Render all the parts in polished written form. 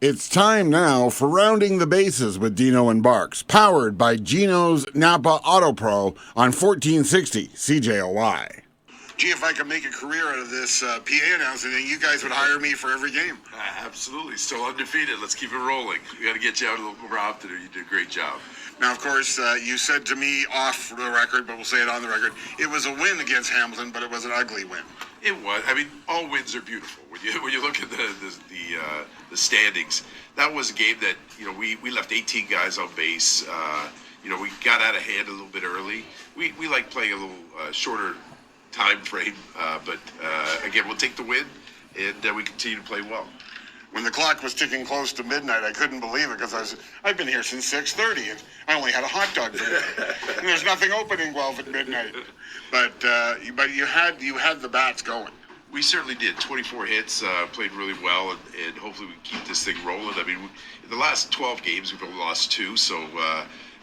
It's time now for Rounding the Bases with Dino and Barks, powered by Gino's Napa Auto Pro on 1460 CJOY. Gee, if I could make a career out of this PA announcing, then you guys would hire me for every game. Absolutely. Still undefeated. Let's keep it rolling. We got to get you out a little more often, or you did a great job. Now, of course, you said to me off the record, but we'll say it on the record, it was a win against Hamilton, but it was an ugly win. It was. I mean, all wins are beautiful. When you look at the standings, that was a game that we left 18 guys on base. We got out of hand a little bit early. We like playing a little shorter time frame, but again, we'll take the win, and we continue to play well. When the clock was ticking close to midnight, I couldn't believe it because I've been here since 6:30 and I only had a hot dog for dinner. And there's nothing open in Guelph at midnight. But you had the bats going. We certainly did. 24 hits, played really well, and hopefully we keep this thing rolling. I mean, in the last 12 games, we've only lost 2, so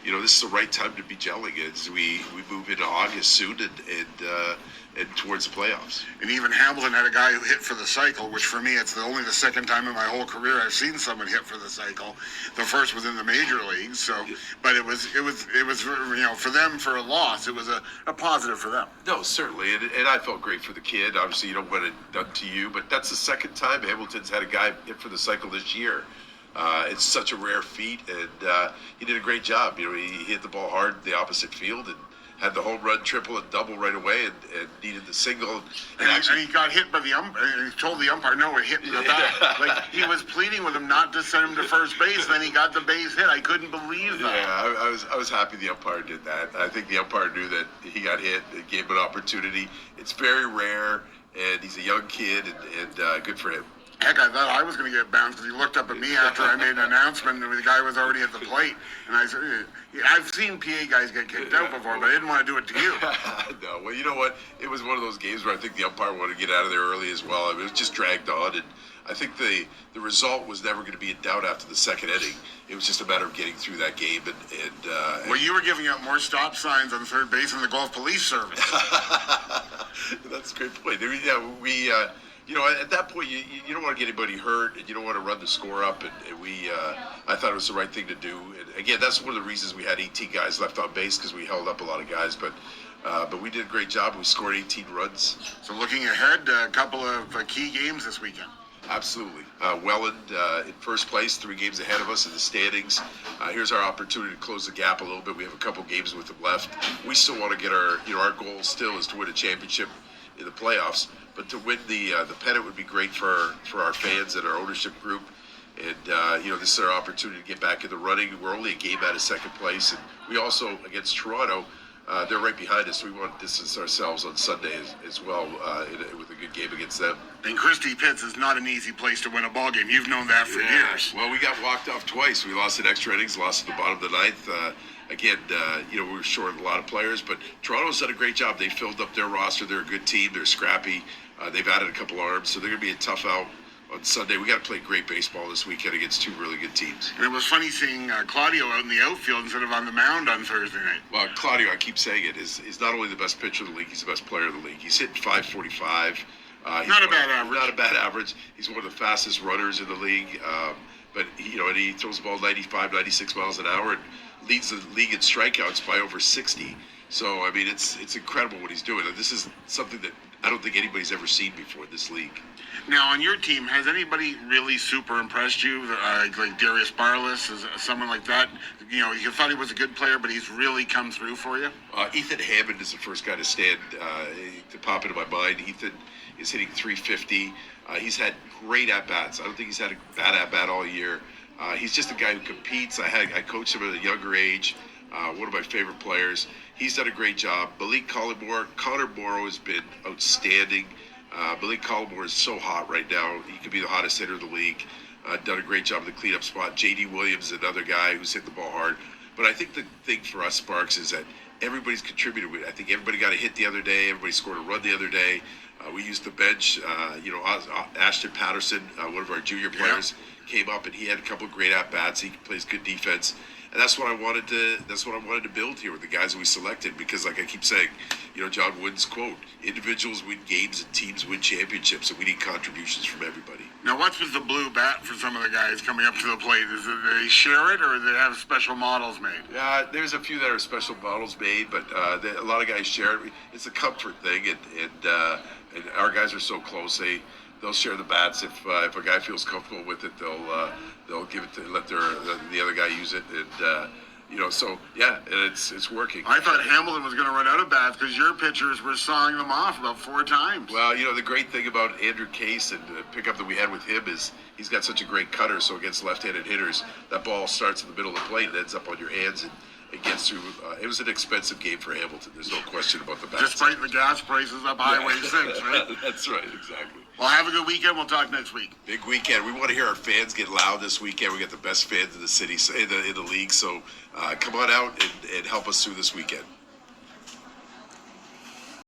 this is the right time to be gelling as we move into August soon and towards the playoffs. And even Hamilton had a guy who hit for the cycle, which for me, it's only the second time in my whole career I've seen someone hit for the cycle. The first was in the major leagues, so but it was for them, for a loss, it was a positive for them. No, certainly, and I felt great for the kid. Obviously, you don't want it done to you, but that's the second time Hamilton's had a guy hit for the cycle this year. It's such a rare feat, and he did a great job. He hit the ball hard in the opposite field and had the home run, triple, and double right away, and needed the single. And he got hit by the umpire. And he told the umpire, "No, it hit in the back." Like he was pleading with him not to send him to first base. Then he got the base hit. I couldn't believe that. Yeah, I was happy the umpire did that. I think the umpire knew that he got hit. It gave him an opportunity. It's very rare, and he's a young kid, and good for him. Heck, I thought I was going to get bounced because he looked up at me after I made an announcement and the guy was already at the plate. And I said, I've seen PA guys get kicked out before, but I didn't want to do it to you. No, well, you know what? It was one of those games where I think the umpire wanted to get out of there early as well. I mean, it was just dragged on, and I think the result was never going to be in doubt after the second inning. It was just a matter of getting through that game. Well, you were giving out more stop signs on third base than the Guelph Police Service. That's a great point. At that point, you don't want to get anybody hurt, and you don't want to run the score up. And I thought it was the right thing to do. And again, that's one of the reasons we had 18 guys left on base because we held up a lot of guys. But we did a great job. We scored 18 runs. So looking ahead, a couple of key games this weekend. Absolutely. Welland in first place, 3 games ahead of us in the standings. Here's our opportunity to close the gap a little bit. We have a couple games with them left. We still want to get our goal still is to win a championship in the playoffs. But to win the pennant would be great for our fans and our ownership group. And, this is our opportunity to get back in the running. We're only a game out of second place. And we also, against Toronto, they're right behind us. We want to distance ourselves on Sunday as well with a good game against them. And Christie Pitts is not an easy place to win a ball game. You've known that for years. Well, we got walked off twice. We lost in extra innings, lost at the bottom of the ninth. Again, we were short a lot of players, but Toronto's done a great job. They filled up their roster. They're a good team. They're scrappy. They've added a couple arms, so they're going to be a tough out on Sunday. We got to play great baseball this weekend against 2 really good teams. And it was funny seeing Claudio out in the outfield instead of on the mound on Thursday night. Well, Claudio, I keep saying it, is not only the best pitcher in the league, he's the best player in the league. He's hitting .545. Not a bad average. Not a bad average. He's one of the fastest runners in the league. But and he throws the ball 95, 96 miles an hour and leads the league in strikeouts by over 60. So, I mean, it's incredible what he's doing. And this is something that I don't think anybody's ever seen before in this league. Now, on your team, has anybody really super impressed you? Like Darius Barless, someone like that? You thought he was a good player, but he's really come through for you? Ethan Hammond is the first guy to stand, to pop into my mind. Ethan is hitting .350. He's had great at-bats. I don't think he's had a bad at-bat all year. He's just a guy who competes. I coached him at a younger age. One of my favorite players. He's done a great job. Malik Collymore, Connor Morrow has been outstanding. Malik Collymore is so hot right now. He could be the hottest hitter in the league. Done a great job in the cleanup spot. J.D. Williams is another guy who's hit the ball hard. But I think the thing for us, Sparks, is that everybody's contributed. I think everybody got a hit the other day. Everybody scored a run the other day. We used the bench. Ashton Patterson, one of our junior players, came up and he had a couple of great at bats. He plays good defense. And that's what I wanted to build here with the guys that we selected, because like I keep saying, John Wooden's quote, individuals win games and teams win championships, and we need contributions from everybody. Now, Now, what's with the blue bat for some of the guys coming up to the plate? Do they share it, or do they have special models made? There's a few that are special models made, but a lot of guys share it. It's a comfort thing, and our guys are so close. They'll share the bats if a guy feels comfortable with it. They'll give it to let the other guy use it, and so yeah, it's working. I thought Hamilton was going to run out of bats because your pitchers were sawing them off about 4 times. Well, the great thing about Andrew Case and the pickup that we had with him is he's got such a great cutter. So against left-handed hitters, that ball starts in the middle of the plate and ends up on your hands and it gets through. It was an expensive game for Hamilton. There's no question about the bats. Despite the gas prices up Highway 6, right? That's right, exactly. Well, have a good weekend. We'll talk next week. Big weekend. We want to hear our fans get loud this weekend. We got the best fans in the city, in the league. So come on out and help us through this weekend.